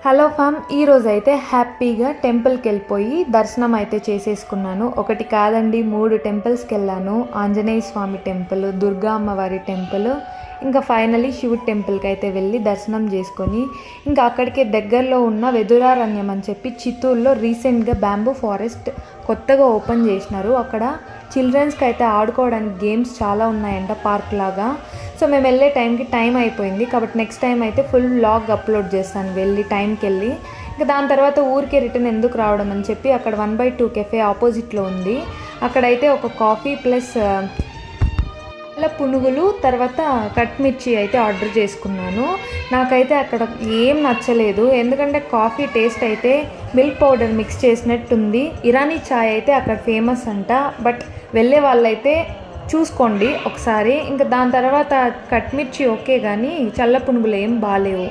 Hello form, ఈరోజు అయితే హ్యాపీగా టెంపుల్కి వెళ్ళిపోయి దర్శనం అయితే చేసేసుకున్నాను. ఒకటి కాదండి, 3 టెంపుల్స్కి వెళ్ళాను. ఆంజనేయ స్వామి టెంపుల్, దుర్గా అమ్మవారి టెంపుల్, ఇంకా ఫైనలీ శివుడి టెంపుల్కి అయితే వెళ్ళి దర్శనం చేసుకొని ఇంకా అక్కడికే దగ్గరలో ఉన్న వెదురారణ్యం అని చెప్పి చిత్తూరులో రీసెంట్గా బ్యాంబూ ఫారెస్ట్ కొత్తగా ఓపెన్ చేసినారు. అక్కడ చిల్డ్రన్స్కి అయితే ఆడుకోవడానికి గేమ్స్ చాలా ఉన్నాయంట, పార్క్ లాగా. సో మేము వెళ్ళే టైం అయిపోయింది కాబట్టి నెక్స్ట్ టైం అయితే ఫుల్ వ్లాగ్ అప్లోడ్ చేస్తాను వెళ్ళి టైంకి వెళ్ళి. ఇంకా దాని తర్వాత ఊరికే రిటర్న్ ఎందుకు రావడం అని చెప్పి అక్కడ 1/2 కెఫే ఆపోజిట్లో ఉంది. అక్కడైతే ఒక కాఫీ ప్లస్ పునుగులు తర్వాత కట్మిర్చి అయితే ఆర్డర్ చేసుకున్నాను. నాకైతే అక్కడ ఏం నచ్చలేదు, ఎందుకంటే కాఫీ టేస్ట్ అయితే మిల్క్ పౌడర్ మిక్స్ చేసినట్టుంది. ఇరానీ చాయ్ అయితే అక్కడ ఫేమస్ అంట, బట్ వెళ్ళే వాళ్ళైతే చూసుకోండి ఒకసారి. ఇంకా దాని తర్వాత కట్మిర్చి ఓకే, కానీ చల్ల పునుగులు ఏం బాగాలేవు.